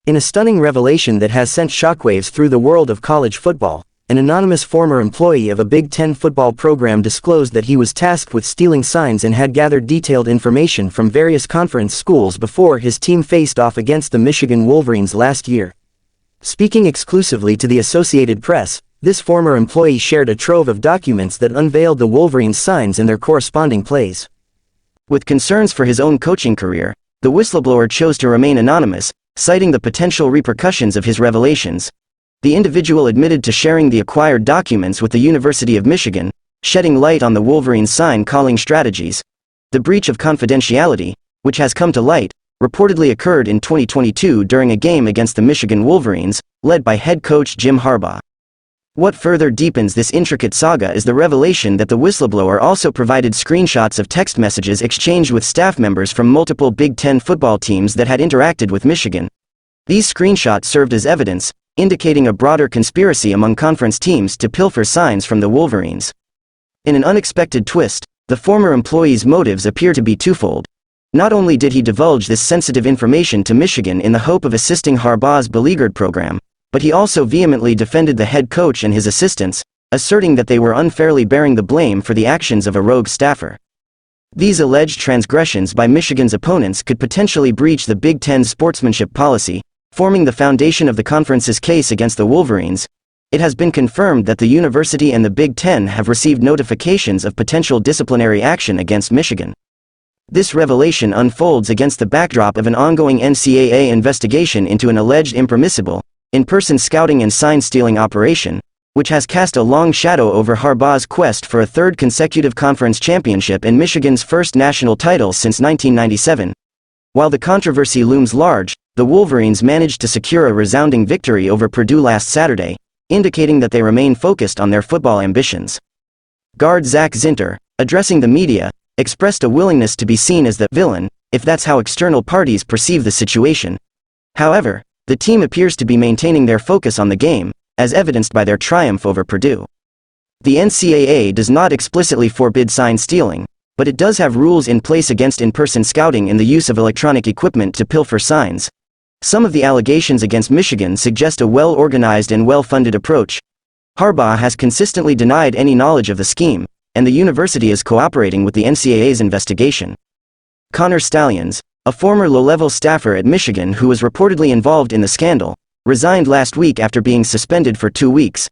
In a stunning revelation that has sent shockwaves through the world of college football, an anonymous former employee of a Big Ten football program disclosed that he was tasked with stealing signs and had gathered detailed information from various conference schools before his team faced off against the Michigan Wolverines last year. Speaking exclusively to the Associated Press, this former employee shared a trove of documents that unveiled the Wolverines' signs and their corresponding plays. With concerns for his own coaching career, the whistleblower chose to remain anonymous, citing the potential repercussions of his revelations. The individual admitted to sharing the acquired documents with the University of Michigan, shedding light on the Wolverines' sign-calling strategies. The breach of confidentiality, which has come to light, reportedly occurred in 2022 during a game against the Michigan Wolverines, led by head coach Jim Harbaugh. What further deepens this intricate saga is the revelation that the whistleblower also provided screenshots of text messages exchanged with staff members from multiple Big Ten football teams that had interacted with Michigan. These screenshots served as evidence, indicating a broader conspiracy among conference teams to pilfer signs from the Wolverines. In an unexpected twist, the former employee's motives appear to be twofold. Not only did he divulge this sensitive information to Michigan in the hope of assisting Harbaugh's beleaguered program, but he also vehemently defended the head coach and his assistants, asserting that they were unfairly bearing the blame for the actions of a rogue staffer. These alleged transgressions by Michigan's opponents could potentially breach the Big Ten's sportsmanship policy, forming the foundation of the conference's case against the Wolverines. It has been confirmed that the university and the Big Ten have received notifications of potential disciplinary action against Michigan. This revelation unfolds against the backdrop of an ongoing NCAA investigation into an alleged impermissible, in-person scouting and sign-stealing operation, which has cast a long shadow over Harbaugh's quest for a third consecutive conference championship and Michigan's first national title since 1997. While the controversy looms large, the Wolverines managed to secure a resounding victory over Purdue last Saturday, indicating that they remain focused on their football ambitions. Guard Zach Zinter, addressing the media, expressed a willingness to be seen as the villain, if that's how external parties perceive the situation. However, the team appears to be maintaining their focus on the game, as evidenced by their triumph over Purdue. The NCAA does not explicitly forbid sign stealing, but it does have rules in place against in-person scouting and the use of electronic equipment to pilfer signs. Some of the allegations against Michigan suggest a well-organized and well-funded approach. Harbaugh has consistently denied any knowledge of the scheme, and the university is cooperating with the NCAA's investigation. Connor Stalions, a former low-level staffer at Michigan who was reportedly involved in the scandal, resigned last week after being suspended for 2 weeks.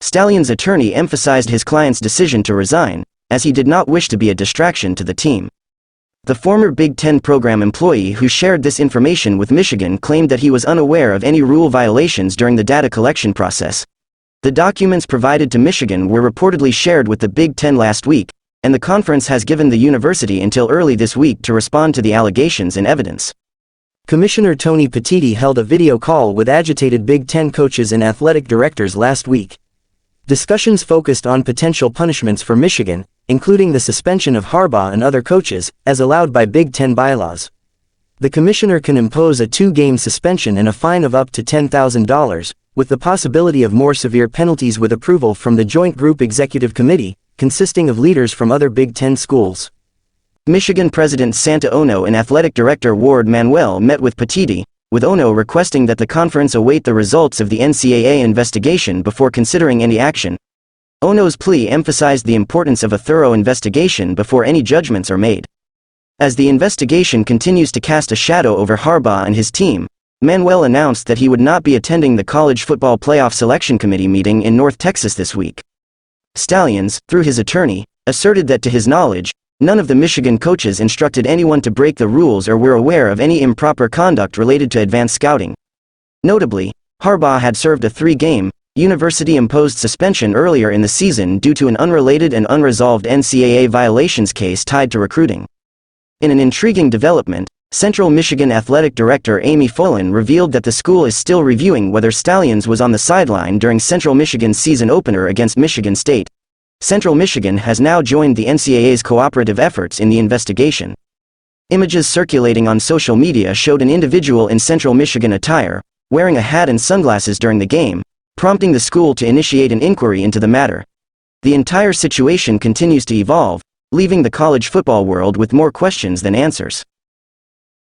Stalions' attorney emphasized his client's decision to resign, as he did not wish to be a distraction to the team. The former Big Ten program employee who shared this information with Michigan claimed that he was unaware of any rule violations during the data collection process. The documents provided to Michigan were reportedly shared with the Big Ten last week, and the conference has given the university until early this week to respond to the allegations and evidence. Commissioner Tony Petitti held a video call with agitated Big Ten coaches and athletic directors last week. Discussions focused on potential punishments for Michigan, including the suspension of Harbaugh and other coaches, as allowed by Big Ten bylaws. The commissioner can impose a 2-game suspension and a fine of up to $10,000, with the possibility of more severe penalties with approval from the Joint Group Executive Committee, consisting of leaders from other Big Ten schools. Michigan President Santa Ono and Athletic Director Ward Manuel met with Petitti, with Ono requesting that the conference await the results of the NCAA investigation before considering any action. Ono's plea emphasized the importance of a thorough investigation before any judgments are made. As the investigation continues to cast a shadow over Harbaugh and his team, Manuel announced that he would not be attending the College Football Playoff Selection Committee meeting in North Texas this week. Stalions, through his attorney, asserted that to his knowledge, none of the Michigan coaches instructed anyone to break the rules or were aware of any improper conduct related to advanced scouting. Notably, Harbaugh had served a 3-game, university-imposed suspension earlier in the season due to an unrelated and unresolved NCAA violations case tied to recruiting. In an intriguing development, Central Michigan Athletic Director Amy Fullen revealed that the school is still reviewing whether Stalions was on the sideline during Central Michigan's season opener against Michigan State. Central Michigan has now joined the NCAA's cooperative efforts in the investigation. Images circulating on social media showed an individual in Central Michigan attire, wearing a hat and sunglasses during the game, prompting the school to initiate an inquiry into the matter. The entire situation continues to evolve, leaving the college football world with more questions than answers.